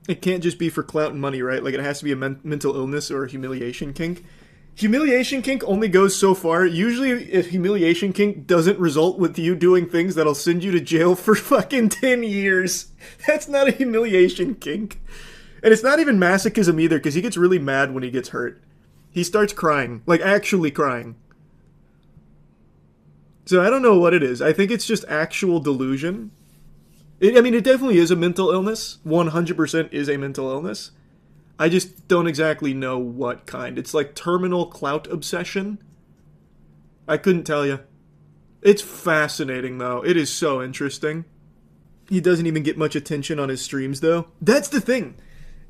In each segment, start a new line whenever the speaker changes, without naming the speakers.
It can't just be for clout and money, right? Like, it has to be a mental illness or a humiliation kink. Humiliation kink only goes so far. Usually, if humiliation kink doesn't result with you doing things that'll send you to jail for fucking 10 years, that's not a humiliation kink. And it's not even masochism either, because he gets really mad when he gets hurt. He starts crying. Like, actually crying. So I don't know what it is. I think it's just actual delusion. I mean, it definitely is a mental illness. 100% is a mental illness. I just don't exactly know what kind. It's like terminal clout obsession. I couldn't tell you. It's fascinating, though. It is so interesting. He doesn't even get much attention on his streams, though. That's the thing.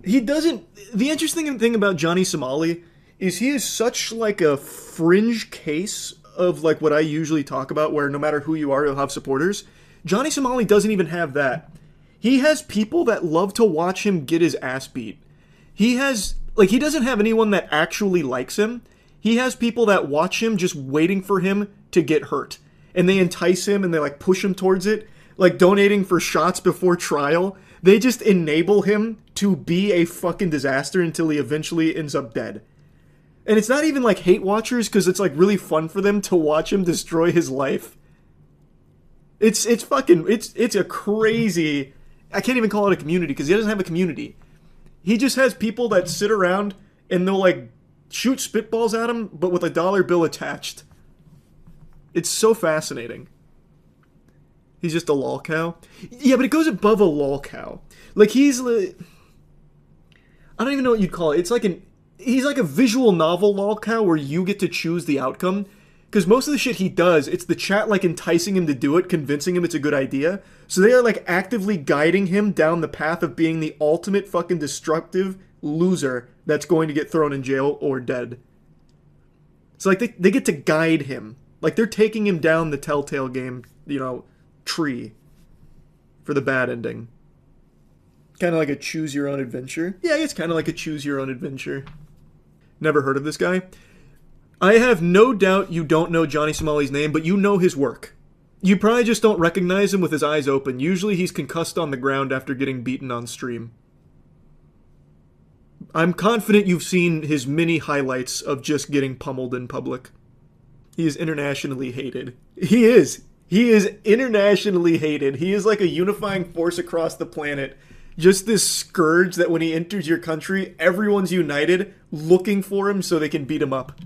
He doesn't... The interesting thing about Johnny Somali is he is such, like, a fringe case of, like, what I usually talk about, where no matter who you are, you'll have supporters. Johnny Somali doesn't even have that. He has people that love to watch him get his ass beat. He has, like, he doesn't have anyone that actually likes him. He has people that watch him just waiting for him to get hurt. And they entice him and they, like, push him towards it. Like, donating for shots before trial. They just enable him to be a fucking disaster until he eventually ends up dead. And it's not even, like, hate watchers, because it's, like, really fun for them to watch him destroy his life. It's a crazy... I can't even call it a community, because he doesn't have a community. He just has people that sit around and they'll, like, shoot spitballs at him, but with a dollar bill attached. It's so fascinating. He's just a lol cow. Yeah, but it goes above a lol cow. Like, he's... I don't even know what you'd call it. It's like he's like a visual novel lol cow where you get to choose the outcome. Because most of the shit he does, it's the chat, like, enticing him to do it, convincing him it's a good idea. So they are, like, actively guiding him down the path of being the ultimate fucking destructive loser that's going to get thrown in jail or dead. So, like, they get to guide him. Like, they're taking him down the Telltale game, you know, tree for the bad ending. Kind of like a choose-your-own-adventure. Yeah, it's kind of like a choose-your-own-adventure. Never heard of this guy. I have no doubt you don't know Johnny Somali's name, but you know his work. You probably just don't recognize him with his eyes open. Usually he's concussed on the ground after getting beaten on stream. I'm confident you've seen his mini highlights of just getting pummeled in public. He is internationally hated. He is. He is internationally hated. He is like a unifying force across the planet. Just this scourge that when he enters your country, everyone's united, looking for him so they can beat him up.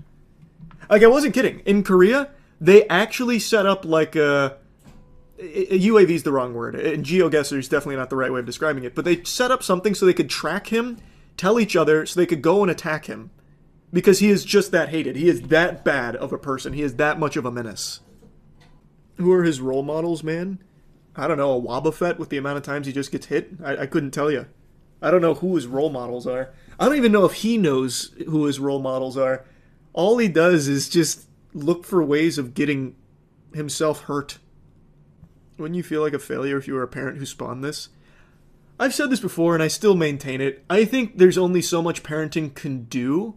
Like, I wasn't kidding. In Korea, they actually set up, like, UAV is the wrong word. And geoguessr is definitely not the right way of describing it. But they set up something so they could track him, tell each other, so they could go and attack him. Because he is just that hated. He is that bad of a person. He is that much of a menace. Who are his role models, man? I don't know, a Wobbuffet with the amount of times he just gets hit? I couldn't tell you. I don't know who his role models are. I don't even know if he knows who his role models are. All he does is just look for ways of getting himself hurt. Wouldn't you feel like a failure if you were a parent who spawned this? I've said this before and I still maintain it. I think there's only so much parenting can do.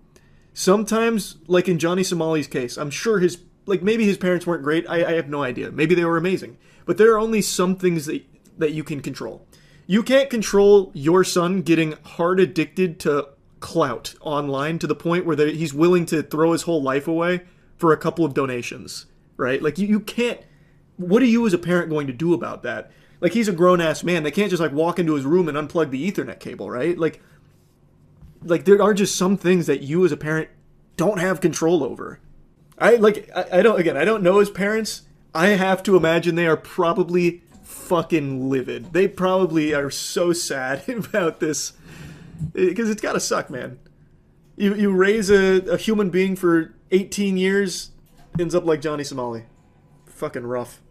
Sometimes, like in Johnny Somali's case, I'm sure maybe his parents weren't great. I have no idea. Maybe they were amazing. But there are only some things that you can control. You can't control your son getting hard addicted to clout online to the point where he's willing to throw his whole life away for a couple of donations, right? Like, you can't... What are you as a parent going to do about that? Like, he's a grown-ass man. They can't just, like, walk into his room and unplug the Ethernet cable, right? Like, there are just some things that you as a parent don't have control over. I don't know his parents. I have to imagine they are probably fucking livid. They probably are so sad about this. Because it's gotta suck, man. You raise a human being for 18 years, ends up like Johnny Somali. Fucking rough.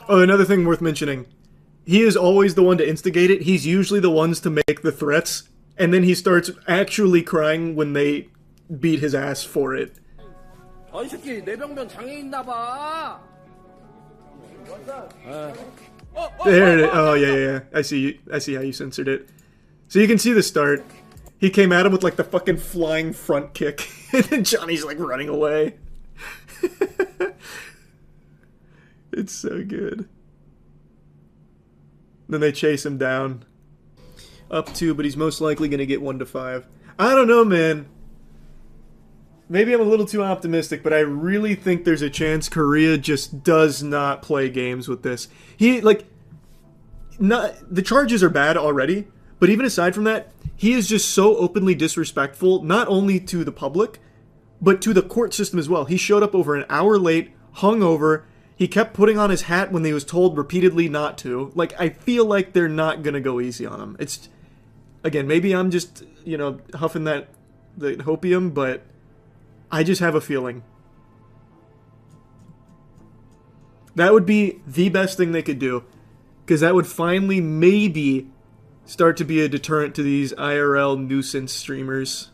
Oh, another thing worth mentioning. He is always the one to instigate it. He's usually the ones to make the threats. And then he starts actually crying when they beat his ass for it. There it is. Oh, yeah. I see how you censored it. So you can see the start. He came at him with, like, the fucking flying front kick. And then Johnny's, like, running away. It's so good. Then they chase him down. up to, but he's most likely going to get 1 to 5. I don't know, man. Maybe I'm a little too optimistic, but I really think there's a chance Korea just does not play games with this. The charges are bad already, but even aside from that, he is just so openly disrespectful, not only to the public, but to the court system as well. He showed up over an hour late, hungover. He kept putting on his hat when he was told repeatedly not to. Like, I feel like they're not going to go easy on him. It's, again, maybe I'm just, huffing the hopium, but I just have a feeling. That would be the best thing they could do, because that would finally maybe start to be a deterrent to these IRL nuisance streamers.